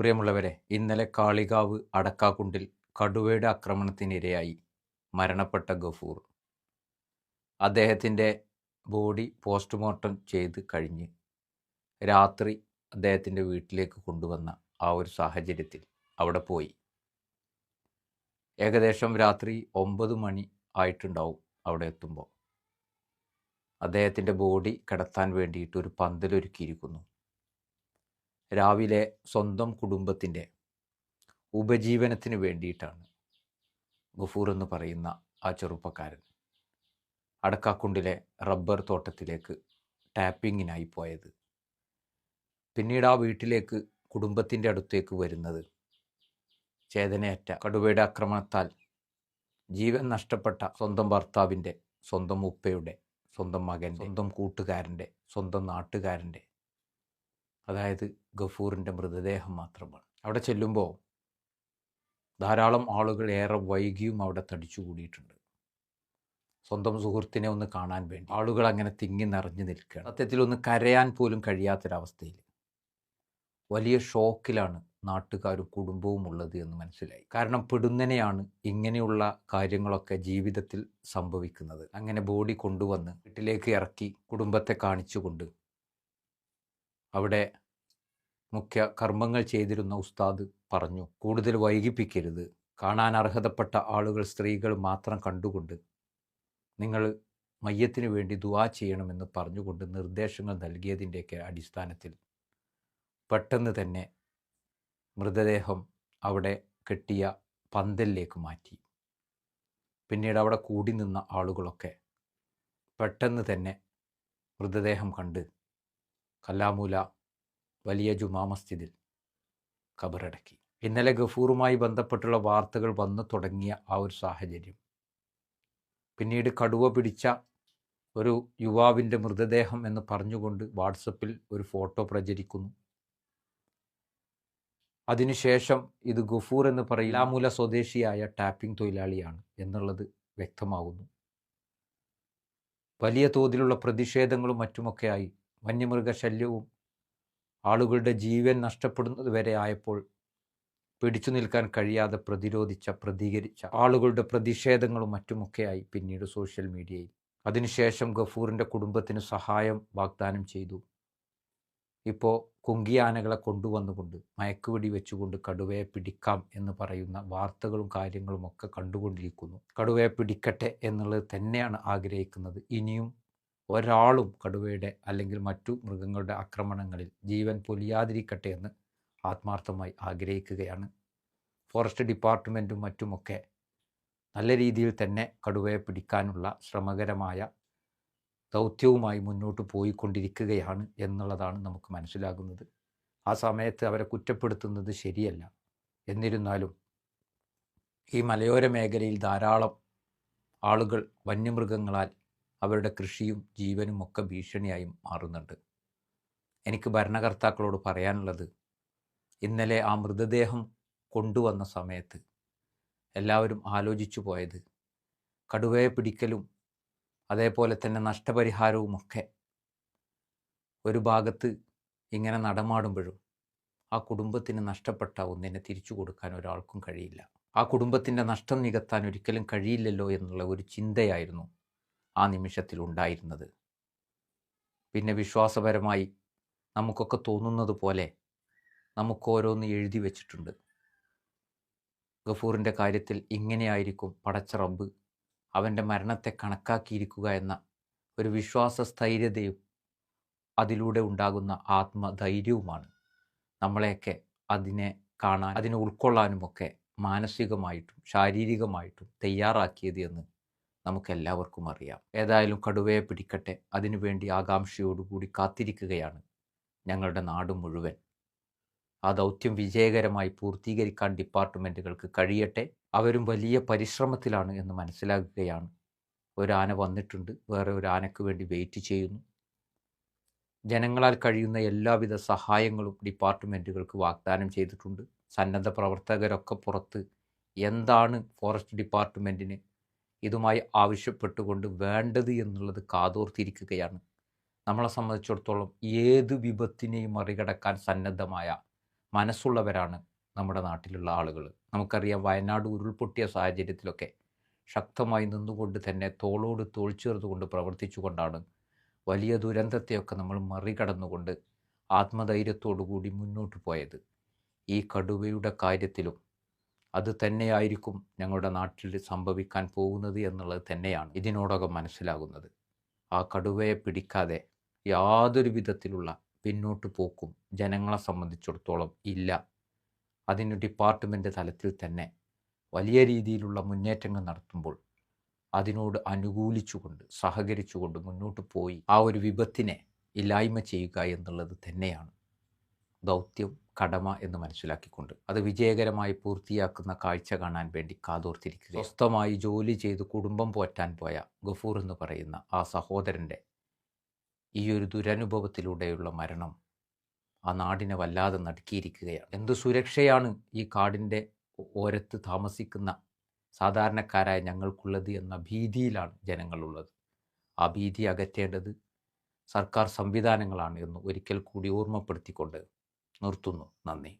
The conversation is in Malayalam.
പ്രിയമുള്ളവരെ, ഇന്നലെ കാളികാവ് അടക്കാക്കുണ്ടിൽ കടുവയുടെ ആക്രമണത്തിനിരയായി മരണപ്പെട്ട ഗഫൂർ അദ്ദേഹത്തിൻ്റെ ബോഡി പോസ്റ്റ്മോർട്ടം ചെയ്ത് കഴിഞ്ഞ് രാത്രി അദ്ദേഹത്തിൻ്റെ വീട്ടിലേക്ക് കൊണ്ടുവന്ന ആ ഒരു സാഹചര്യത്തിൽ അവിടെ പോയി. ഏകദേശം രാത്രി 9 മണി ആയിട്ടുണ്ടാവും അവിടെ എത്തുമ്പോൾ. അദ്ദേഹത്തിൻ്റെ ബോഡി കിടത്താൻ വേണ്ടിയിട്ട് ഒരു പന്തലൊരുക്കിയിരിക്കുന്നു. രാവിലെ സ്വന്തം കുടുംബത്തിൻ്റെ ഉപജീവനത്തിന് വേണ്ടിയിട്ടാണ് ഗഫൂർ എന്ന് പറയുന്ന ആ ചെറുപ്പക്കാരൻ അടക്കാക്കുണ്ടിലെ റബ്ബർ തോട്ടത്തിലേക്ക് ടാപ്പിങ്ങിനായി പോയത്. പിന്നീട് ആ വീട്ടിലേക്ക് കുടുംബത്തിൻ്റെ അടുത്തേക്ക് വരുന്നത് ചേതനയറ്റ കടുവയുടെ ആക്രമണത്താൽ ജീവൻ നഷ്ടപ്പെട്ട സ്വന്തം ഭർത്താവിൻ്റെ, സ്വന്തം ഉപ്പയുടെ, സ്വന്തം മകൻ്റെ, സ്വന്തം കൂട്ടുകാരൻ്റെ, സ്വന്തം നാട്ടുകാരൻ്റെ, അതായത് ഗഫൂറിൻ്റെ മൃതദേഹം മാത്രമാണ്. അവിടെ ചെല്ലുമ്പോൾ ധാരാളം ആളുകൾ ഏറെ വൈകിയും അവിടെ തടിച്ചുകൂടിയിട്ടുണ്ട്. സ്വന്തം സുഹൃത്തിനെ ഒന്ന് കാണാൻ വേണ്ടി ആളുകൾ അങ്ങനെ തിങ്ങി നിറഞ്ഞു നിൽക്കുകയാണ്. സത്യത്തിൽ ഒന്ന് കരയാൻ പോലും കഴിയാത്തൊരവസ്ഥയിൽ വലിയ ഷോക്കിലാണ് നാട്ടുകാരും കുടുംബവും ഉള്ളത് എന്ന് മനസ്സിലായി. കാരണം പെടുന്നനെയാണ് ഇങ്ങനെയുള്ള കാര്യങ്ങളൊക്കെ ജീവിതത്തിൽ സംഭവിക്കുന്നത്. അങ്ങനെ ബോഡി കൊണ്ടുവന്ന് വീട്ടിലേക്ക് ഇറക്കി കുടുംബത്തെ കാണിച്ചുകൊണ്ട് അവിടെ മുഖ്യ കർമ്മങ്ങൾ ചെയ്തിരുന്ന ഉസ്താദ് പറഞ്ഞു, കൂടുതൽ വൈകിപ്പിക്കരുത്, കാണാൻ അർഹതപ്പെട്ട ആളുകൾ, സ്ത്രീകൾ മാത്രം കണ്ടുകൊണ്ട് നിങ്ങൾ മയ്യത്തിന് വേണ്ടി ദുആ ചെയ്യണമെന്ന് പറഞ്ഞുകൊണ്ട് നിർദ്ദേശങ്ങൾ നൽകിയതിൻ്റെയൊക്കെ അടിസ്ഥാനത്തിൽ പെട്ടെന്ന് തന്നെ മൃതദേഹം അവിടെ കെട്ടിയ പന്തലിലേക്ക് മാറ്റി. പിന്നീട് അവിടെ കൂടി നിന്ന ആളുകളൊക്കെ പെട്ടെന്ന് തന്നെ മൃതദേഹം കണ്ട് കല്ലാമൂല വലിയ ജുമാ മസ്ജിദിൽ ഖബറടക്കി. ഇന്നലെ ഗഫൂറുമായി ബന്ധപ്പെട്ടുള്ള വാർത്തകൾ വന്നു തുടങ്ങിയ ആ ഒരു സാഹചര്യം, പിന്നീട് കടുവ പിടിച്ച ഒരു യുവാവിൻ്റെ മൃതദേഹം എന്ന് പറഞ്ഞുകൊണ്ട് വാട്സപ്പിൽ ഒരു ഫോട്ടോ പ്രചരിക്കുന്നു. അതിനുശേഷം ഇത് ഗഫൂർ എന്ന് പറയുന്ന കല്ലാമൂല സ്വദേശിയായ ടാപ്പിംഗ് തൊഴിലാളിയാണ് എന്നുള്ളത് വ്യക്തമാകുന്നു. വലിയ തോതിലുള്ള പ്രതിഷേധങ്ങളും മറ്റുമൊക്കെയായി വന്യമൃഗശല്യവും ആളുകളുടെ ജീവൻ നഷ്ടപ്പെടുന്നത് വരെ ആയപ്പോൾ പിടിച്ചു നിൽക്കാൻ കഴിയാതെ പ്രതികരിച്ച ആളുകളുടെ പ്രതിഷേധങ്ങളും മറ്റുമൊക്കെയായി പിന്നീട് സോഷ്യൽ മീഡിയയിൽ. അതിനുശേഷം ഗഫൂറിൻ്റെ കുടുംബത്തിന് സഹായം വാഗ്ദാനം ചെയ്തു. ഇപ്പോൾ കുങ്കിയാനകളെ കൊണ്ടുവന്നുകൊണ്ട് മയക്കുവെടി വെച്ചുകൊണ്ട് കടുവയെ പിടിക്കാം എന്ന് പറയുന്ന വാർത്തകളും കാര്യങ്ങളും ഒക്കെ കണ്ടുകൊണ്ടിരിക്കുന്നു. കടുവയെ പിടിക്കട്ടെ എന്നുള്ളത് തന്നെയാണ് ആഗ്രഹിക്കുന്നത്. ഇനിയും ഒരാളും കടുവയുടെ അല്ലെങ്കിൽ മറ്റു മൃഗങ്ങളുടെ ആക്രമണങ്ങളിൽ ജീവൻ പൊലിയാതിരിക്കട്ടെ എന്ന് ആത്മാർത്ഥമായി ആഗ്രഹിക്കുകയാണ്. ഫോറസ്റ്റ് ഡിപ്പാർട്ട്മെൻറ്റും മറ്റുമൊക്കെ നല്ല രീതിയിൽ തന്നെ കടുവയെ പിടിക്കാനുള്ള ശ്രമകരമായ ദൗത്യവുമായി മുന്നോട്ട് പോയിക്കൊണ്ടിരിക്കുകയാണ് എന്നുള്ളതാണ് നമുക്ക് മനസ്സിലാകുന്നത്. ആ സമയത്ത് അവരെ കുറ്റപ്പെടുത്തുന്നത് ശരിയല്ല. എന്നിരുന്നാലും ഈ മലയോര മേഖലയിൽ ധാരാളം ആളുകൾ വന്യമൃഗങ്ങളാൽ അവരുടെ കൃഷിയും ജീവനും ഒക്കെ ഭീഷണിയായി മാറുന്നുണ്ട്. എനിക്ക് ഭരണകർത്താക്കളോട് പറയാനുള്ളത്, ഇന്നലെ ആ മൃതദേഹം കൊണ്ടുവന്ന സമയത്ത് എല്ലാവരും ആലോചിച്ചു പോയത് കടുവയെ പിടിക്കലും അതേപോലെ തന്നെ നഷ്ടപരിഹാരവുമൊക്കെ ഒരു ഭാഗത്ത് ഇങ്ങനെ നടമാടുമ്പോഴും ആ കുടുംബത്തിന് നഷ്ടപ്പെട്ട ഒന്നിനെ തിരിച്ചു കൊടുക്കാൻ ഒരാൾക്കും കഴിയില്ല. ആ കുടുംബത്തിൻ്റെ നഷ്ടം നികത്താൻ ഒരിക്കലും കഴിയില്ലല്ലോ എന്നുള്ള ഒരു ചിന്തയായിരുന്നു ആ നിമിഷത്തിൽ ഉണ്ടായിരുന്നത്. പിന്നെ വിശ്വാസപരമായി നമുക്കൊക്കെ തോന്നുന്നത് പോലെ നമുക്ക് ഓരോന്ന് എഴുതി വച്ചിട്ടുണ്ട്. ഗഫൂറിൻ്റെ കാര്യത്തിൽ ഇങ്ങനെയായിരിക്കും പടച്ച റബ്ബ് അവൻ്റെ മരണത്തെ കണക്കാക്കിയിരിക്കുക എന്ന ഒരു വിശ്വാസ സ്ഥൈര്യതയും അതിലൂടെ ഉണ്ടാകുന്ന ആത്മധൈര്യവുമാണ് നമ്മളെയൊക്കെ അതിനെ കാണാൻ, അതിനെ ഉൾക്കൊള്ളാനുമൊക്കെ മാനസികമായിട്ടും ശാരീരികമായിട്ടും തയ്യാറാക്കിയത് എന്ന് നമുക്കെല്ലാവർക്കും അറിയാം. ഏതായാലും കടുവയെ പിടിക്കട്ടെ, അതിനുവേണ്ടി ആകാംക്ഷയോടുകൂടി കാത്തിരിക്കുകയാണ് ഞങ്ങളുടെ നാട് മുഴുവൻ. ആ ദൗത്യം വിജയകരമായി പൂർത്തീകരിക്കാൻ ഡിപ്പാർട്ട്മെൻറ്റുകൾക്ക് കഴിയട്ടെ. അവരും വലിയ പരിശ്രമത്തിലാണ് എന്ന് മനസ്സിലാക്കുകയാണ്. ഒരാന വന്നിട്ടുണ്ട്, വേറെ ഒരു ആനയ്ക്ക് വേണ്ടി വെയിറ്റ് ചെയ്യുന്നു. ജനങ്ങളാൽ കഴിയുന്ന എല്ലാവിധ സഹായങ്ങളും ഡിപ്പാർട്ട്മെൻറ്റുകൾക്ക് വാഗ്ദാനം ചെയ്തിട്ടുണ്ട്. സന്നദ്ധ പ്രവർത്തകരൊക്കെ പുറത്ത് എന്താണ് ഫോറസ്റ്റ് ഡിപ്പാർട്ട്മെൻറ്റിന് ഇതുമായി ആവശ്യപ്പെട്ടുകൊണ്ട് വേണ്ടത് എന്നുള്ളത് കാതോർത്തിരിക്കുകയാണ്. നമ്മളെ സംബന്ധിച്ചിടത്തോളം ഏത് വിപത്തിനെയും മറികടക്കാൻ സന്നദ്ധമായ മനസ്സുള്ളവരാണ് നമ്മുടെ നാട്ടിലുള്ള ആളുകൾ. നമുക്കറിയാം, വയനാട് ഉരുൾപൊട്ടിയ സാഹചര്യത്തിലൊക്കെ ശക്തമായി നിന്നുകൊണ്ട് തന്നെ തോളോട് തോൾ ചേർത്തുകൊണ്ട് പ്രവർത്തിച്ചുകൊണ്ടാണ് വലിയ ദുരന്തത്തെയൊക്കെ നമ്മൾ മറികടന്നുകൊണ്ട് ആത്മധൈര്യത്തോടു കൂടി മുന്നോട്ട് പോയത്. ഈ കടുവയുടെ കാര്യത്തിലും അത് തന്നെയായിരിക്കും ഞങ്ങളുടെ നാട്ടിൽ സംഭവിക്കാൻ പോകുന്നത് എന്നുള്ളത് തന്നെയാണ് ഇതിനോടകം മനസ്സിലാകുന്നത്. ആ കടുവയെ പിടിക്കാതെ യാതൊരു വിധത്തിലുള്ള പിന്നോട്ട് പോക്കും ജനങ്ങളെ സംബന്ധിച്ചിടത്തോളം ഇല്ല. അതിന് ഡിപ്പാർട്ട്മെൻറ്റ് തലത്തിൽ തന്നെ വലിയ രീതിയിലുള്ള മുന്നേറ്റങ്ങൾ നടത്തുമ്പോൾ അതിനോട് അനുകൂലിച്ചുകൊണ്ട് സഹകരിച്ചുകൊണ്ട് മുന്നോട്ട് പോയി ആ ഒരു വിപത്തിനെ ഇല്ലായ്മ ചെയ്യുക എന്നുള്ളത് തന്നെയാണ് ദൗത്യം, കടമ എന്ന് മനസ്സിലാക്കിക്കൊണ്ട് അത് വിജയകരമായി പൂർത്തിയാക്കുന്ന കാഴ്ച കാണാൻ വേണ്ടി കാതോർത്തിരിക്കുക. സ്വസ്ഥമായി ജോലി ചെയ്ത് കുടുംബം പോറ്റാൻ പോയ ഗഫൂർ എന്ന് പറയുന്ന ആ സഹോദരൻ്റെ ഈ ഒരു ദുരനുഭവത്തിലൂടെയുള്ള മരണം ആ നാടിനെ വല്ലാതെ നടുക്കിയിരിക്കുകയാണ്. എന്ത് സുരക്ഷയാണ് ഈ കാടിൻ്റെ ഓരത്ത് താമസിക്കുന്ന സാധാരണക്കാരായ ഞങ്ങൾക്കുള്ളത് എന്ന ഭീതിയിലാണ് ജനങ്ങളുള്ളത്. ആ ഭീതി അകറ്റേണ്ടത് സർക്കാർ സംവിധാനങ്ങളാണ് എന്ന് ഒരിക്കൽ കൂടി ഓർമ്മപ്പെടുത്തിക്കൊണ്ട് നിർത്തുന്നു. നന്ദി.